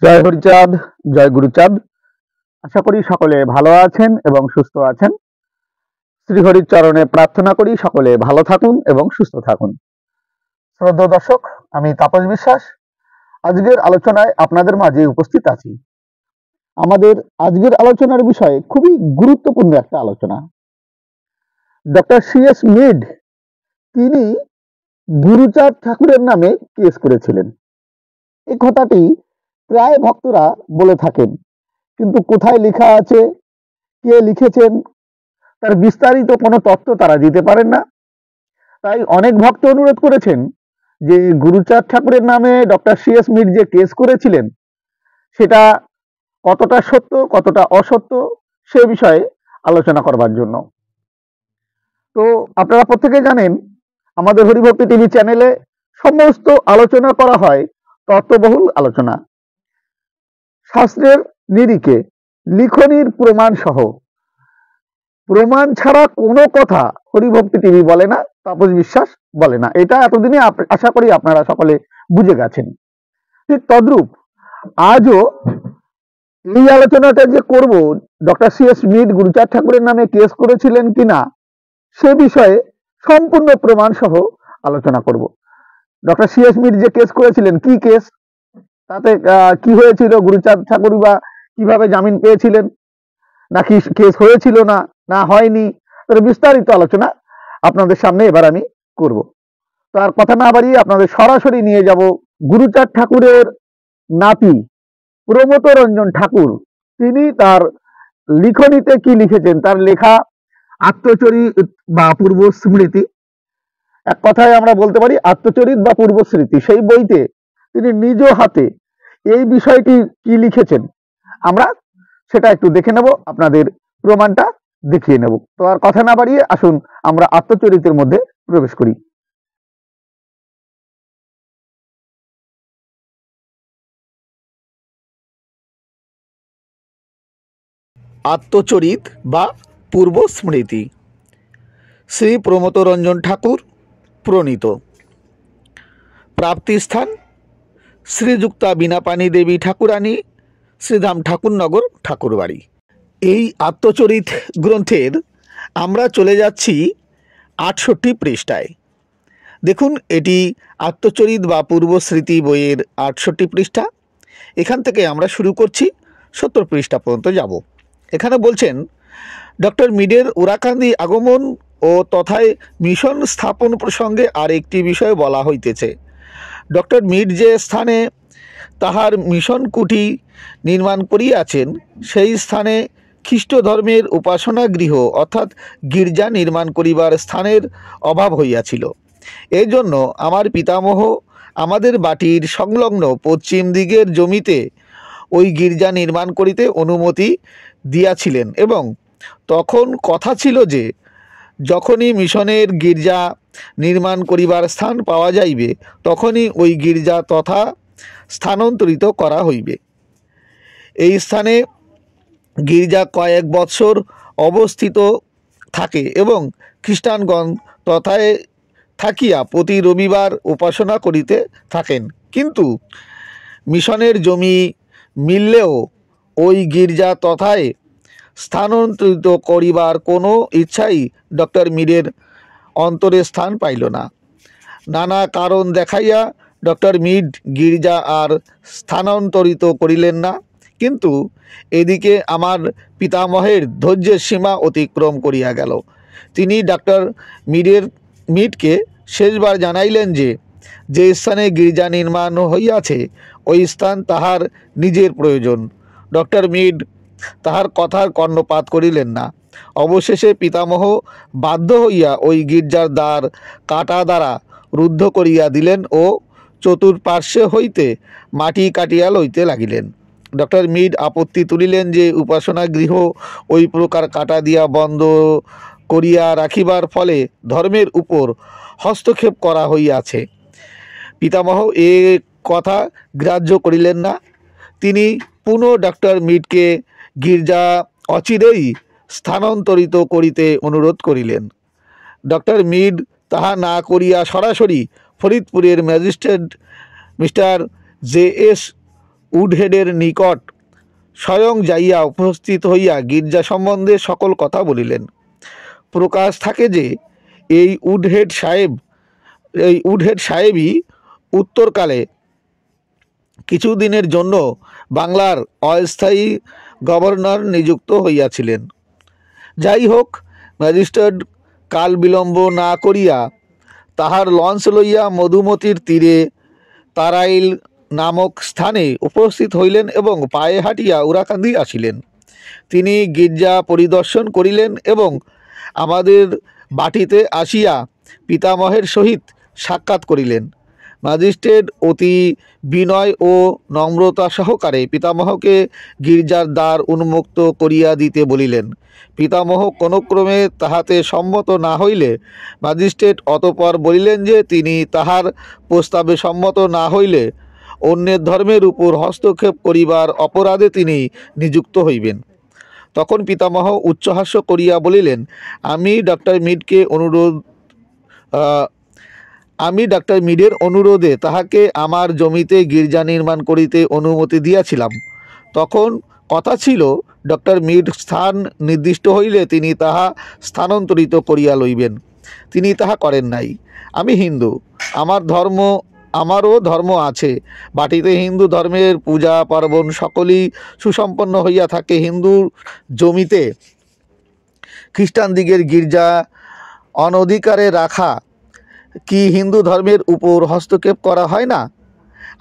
জয় হরিচাঁদ, জয় গুরুচাঁদ। আশা করি সকলে ভালো আছেন এবং সুস্থ আছেন। শ্রীহরির চরণে প্রার্থনা করি সকলে ভালো থাকুন এবং সুস্থ থাকুন। শ্রদ্ধেয় দর্শক, আমি তাপস বিশ্বাস আজকের আলোচনায় আপনাদের মাঝে উপস্থিত আছি। আমাদের আজকের আলোচনার বিষয় খুবই গুরুত্বপূর্ণ একটা আলোচনা। ডক্টর সিএস মিড তিনি গুরুচাঁদ ঠাকুরের নামে কেস করেছিলেন। এই কথাটি প্রায় ভক্তরা বলে থাকেন, কিন্তু কোথায় লেখা আছে, কে লিখেছেন, তার বিস্তারিত কোনো তথ্য তারা দিতে পারেন না। তাই অনেক ভক্ত অনুরোধ করেছেন যে গুরুচাঁদ ঠাকুরের নামে ডক্টর সিএস মিড যে কেস করেছিলেন সেটা কতটা সত্য কতটা অসত্য সে বিষয়ে আলোচনা করবার জন্য। তো আপনারা প্রত্যেকে জানেন আমাদের হরিভক্তি টিভি চ্যানেলে সমস্ত আলোচনা করা হয় তত্ত্ববহুল আলোচনা, শাস্ত্রের নিরিখে, লিখনির প্রমাণ সহ। প্রমাণ ছাড়া কোনো কথা হরিভক্তি টিভি বলে না, তাপস বিশ্বাস বলে না। এটা এতদিনে আশা করি আপনারা সকলে বুঝে গেছেন। ঠিক তদ্রূপ আজও এই আলোচনাটা যে করব, ডক্টর সিএস মিড গুরুচাঁদ ঠাকুরের নামে কেস করেছিলেন কিনা সে বিষয়ে সম্পূর্ণ প্রমাণ সহ আলোচনা করব। ডক্টর সিএস মিড যে কেস করেছিলেন, কি কেস, তাতে কি হয়েছিল, গুরুচাঁদ ঠাকুর বা কিভাবে জামিন পেয়েছিলেন, নাকি কেস হয়েছিল না না হয়নি, তার বিস্তারিত আলোচনা আপনাদের সামনে এবার আমি করব। তো আর কথা না বাড়িয়ে আপনাদের সরাসরি নিয়ে যাব গুরুচাঁদ ঠাকুরের নাতি প্রমথ রঞ্জন ঠাকুর। তিনি তার লিখনিতে কি লিখেছেন, তার লেখা আত্মচরিত বা পূর্ব স্মৃতি, এক কথায় আমরা বলতে পারি আত্মচরিত বা পূর্ব স্মৃতি, সেই বইতে তিনি নিজ হাতে এই বিষয়টি কি লিখেছেন আমরা সেটা একটু দেখে নেব, আপনাদের প্রমাণটা দেখিয়ে নেব। তো আর কথা না বাড়িয়ে আসুন আমরা আত্মচরিতের মধ্যে প্রবেশ করি। আত্মচরিত বা পূর্ব স্মৃতি, শ্রী প্রমথ রঞ্জন ঠাকুর প্রণীত। প্রাপ্তিস্থান শ্রীযুক্তা বীণাপাণি দেবী ঠাকুরানী, শ্রীধাম ঠাকুরনগর, ঠাকুরবাড়ি। এই আত্মচরিত গ্রন্থের আমরা চলে যাচ্ছি ৬৮ পৃষ্ঠায়। দেখুন, এটি আত্মচরিত বা পূর্ব স্মৃতি বইয়ের ৬৮ পৃষ্ঠা। এখান থেকে আমরা শুরু করছি, ৭০ পৃষ্ঠা পর্যন্ত যাব। এখানে বলছেন, ডক্টর মিডের ওরাকান্দি আগমন ও তথায় মিশন স্থাপন প্রসঙ্গে আর একটি বিষয় বলা হইতেছে। ডক্টর মিড যে স্থানে তাহার মিশন কুটি নির্মাণ করিয়াছেন, সেই স্থানে খ্রিস্ট ধর্মের উপাসনা গৃহ অর্থাৎ গির্জা নির্মাণ করিবার স্থানের অভাব হইয়াছিল। এই জন্য আমার পিতামহ আমাদের বাটির সংলগ্ন পশ্চিম দিকের জমিতে ওই গির্জা নির্মাণ করিতে অনুমতি দিয়াছিলেন, এবং তখন কথা ছিল যে যখনই মিশনের গির্জা নির্মাণ করিবার স্থান পাওয়া যাইবে তখনই ওই গির্জা তথা স্থানান্তরিত করা হইবে। এই স্থানে গির্জা কয়েক বৎসর অবস্থিত থাকে এবং খ্রিস্টানগণ তথায় থাকিয়া প্রতি রবিবার উপাসনা করিতে থাকেন। কিন্তু মিশনের জমি মিললেও ওই গির্জা তথায় স্থানান্তরিত করিবার কোনো ইচ্ছাই ডক্টর মিডের অন্তরে স্থান পাইল না। নানা কারণ দেখাইয়া ডক্টর মিড গির্জা আর স্থানান্তরিত করিলেন না। কিন্তু এদিকে আমার পিতামহের ধৈর্যের সীমা অতিক্রম করিয়া গেল। তিনি ডক্টর মিডকে শেষবার জানাইলেন যে যে স্থানে গির্জা নির্মাণ হইয়াছে ওই স্থান তাহার নিজের প্রয়োজন। ডক্টর মিড তাহার কথার কর্ণপাত করিলেন না। অবশেষে পিতামহ বাধ্য হইয়া ওই গির্জার দ্বার কাটা দ্বারা রুদ্ধ করিয়া দিলেন ও চতুর্পার্শ্বে হইতে মাটি কাটিয়া লইতে লাগিলেন। ডক্টর মিড আপত্তি তুলিলেন যে উপাসনা গৃহ ওই প্রকার কাটা দিয়া বন্ধ করিয়া রাখিবার ফলে ধর্মের উপর হস্তক্ষেপ করা হইয়াছে। পিতামহ এ কথা গ্রাহ্য করিলেন না। তিনি পুনঃ ডক্টর মিডকে গির্জা অচিরেই স্থানান্তরিত করিতে অনুরোধ করিলেন। ডক্টর মিড তাহা না করিয়া সরাসরি ফরিদপুরের ম্যাজিস্ট্রেট মিস্টার জে এস উডহেডের নিকট স্বয়ং যাইয়া উপস্থিত হইয়া গির্জা সম্বন্ধে সকল কথা বলিলেন। প্রকাশ থাকে যে এই উডহেড সাহেবই উত্তরকালে কিছুদিনের জন্য বাংলার অস্থায়ী গভর্নর নিযুক্ত হইয়াছিলেন। যাই হোক, ম্যাজিস্ট্রেট কাল বিলম্ব না করিয়া তাহার লঞ্চ লইয়া মধুমতির তীরে তারাইল নামক স্থানে উপস্থিত হইলেন এবং পায়ে হাঁটিয়া উরাকান্দি আসিলেন। তিনি গির্জা পরিদর্শন করিলেন এবং আমাদের বাটিতে আসিয়া পিতামহের সহিত সাক্ষাৎ করিলেন। ম্যাজিস্ট্রেট অতি বিনয় ও নম্রতা সহকারে পিতামহকে গির্জার দ্বার উন্মুক্ত করিয়া দিতে বলিলেন। পিতামহ কোনো ক্রমে তাহাতে সম্মত না হইলে ম্যাজিস্ট্রেট অতঃপর বলিলেন যে তিনি তাহার প্রস্তাবে সম্মত না হইলে অন্যের ধর্মের উপর হস্তক্ষেপ করিবার অপরাধে তিনি নিযুক্ত হইবেন। তখন পিতামহ উচ্চহাস্য করিয়া বলিলেন, আমি ডাক্তার মিডের অনুরোধে তাহাকে আমার জমিতে গির্জা নির্মাণ করিতে অনুমতি দিয়াছিলাম। তখন কথা ছিল ডক্টর মিড স্থান নির্দিষ্ট হইলে তিনি তাহা স্থানান্তরিত করিয়া লইবেন। তিনি তাহা করেন নাই। আমি হিন্দু, আমারও ধর্ম আছে। বাটিতে হিন্দু ধর্মের পূজা পার্বণ সকলই সুসম্পন্ন হইয়া থাকে। হিন্দু জমিতে খ্রিস্টান দিগের গির্জা অনধিকারে রাখা কি হিন্দু ধর্মের উপর হস্তক্ষেপ করা হয় না?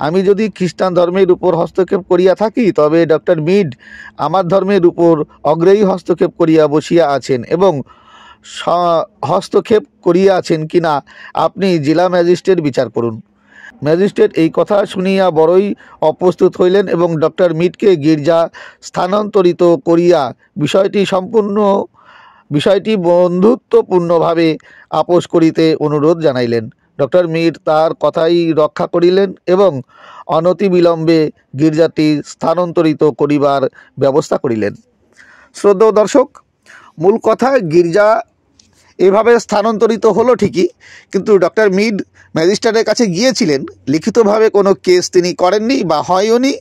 আমি যদি খ্রিস্টান ধর্মের উপর হস্তক্ষেপ করিয়া থাকি তবে ডক্টর মিড আমার ধর্মের উপর অগ্রেই হস্তক্ষেপ করিয়া বসিয়া আছেন এবং হস্তক্ষেপ করিয়া আছেন কিনা আপনি জেলা ম্যাজিস্ট্রেট বিচার করুন। ম্যাজিস্ট্রেট এই কথা শুনিয়া বড়ই অপ্রস্তুত হইলেন এবং ডক্টর মিডকে গির্জা স্থানান্তরিত করিয়া বিষয়টি বন্ধুত্বপূর্ণভাবে আপোষ করিতে অনুরোধ জানাইলেন। ডক্টর মিড তার কথাই রক্ষা করিলেন এবং অনতিবিলম্বে গির্জাটি স্থানান্তরিত করিবার ব্যবস্থা করিলেন। শ্রদ্ধেয় দর্শক, মূল কথা, গির্জা এভাবে স্থানান্তরিত হলো ঠিকই, কিন্তু ডক্টর মিড ম্যাজিস্ট্রেটের কাছে গিয়েছিলেন, লিখিতভাবে কোনো কেস তিনি করেননি বা হয়ওনি।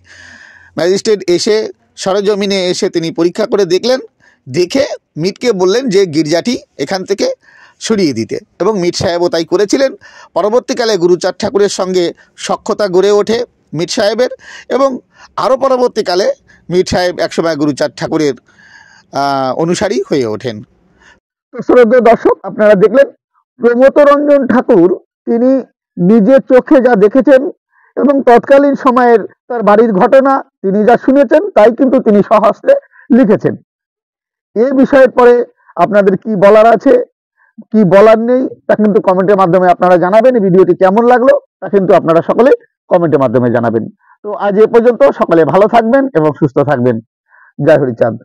ম্যাজিস্ট্রেট এসে সরেজমিনে এসে তিনি পরীক্ষা করে দেখলেন, দেখে মিডকে বললেন যে গির্জাটি এখান থেকে সরিয়ে দিতে, এবং মিড সাহেবও তাই করেছিলেন। পরবর্তীকালে গুরুচাঁদ ঠাকুরের সঙ্গে সখ্যতা গড়ে ওঠে মিড সাহেবের, এবং আরও পরবর্তীকালে মিড সাহেব একসময় গুরুচাঁদ ঠাকুরের অনুসারী হয়ে ওঠেন। শ্রদ্ধেয় দর্শক, আপনারা দেখলেন প্রমথ রঞ্জন ঠাকুর তিনি নিজের চোখে যা দেখেছেন এবং তৎকালীন সময়ের তার বাড়ির ঘটনা তিনি যা শুনেছেন তাই কিন্তু তিনি স্বহস্তে লিখেছেন। এই বিষয়ের পরে আপনাদের কি বলার আছে, কি বলার নেই, তা কিন্তু কমেন্টের মাধ্যমে আপনারা জানাবেন। ভিডিওটি কেমন লাগলো তা কিন্তু আপনারা সকলে কমেন্টের মাধ্যমে জানাবেন। তো আজ এ পর্যন্ত, সকলে ভালো থাকবেন এবং সুস্থ থাকবেন। জয় হরিচাঁদ।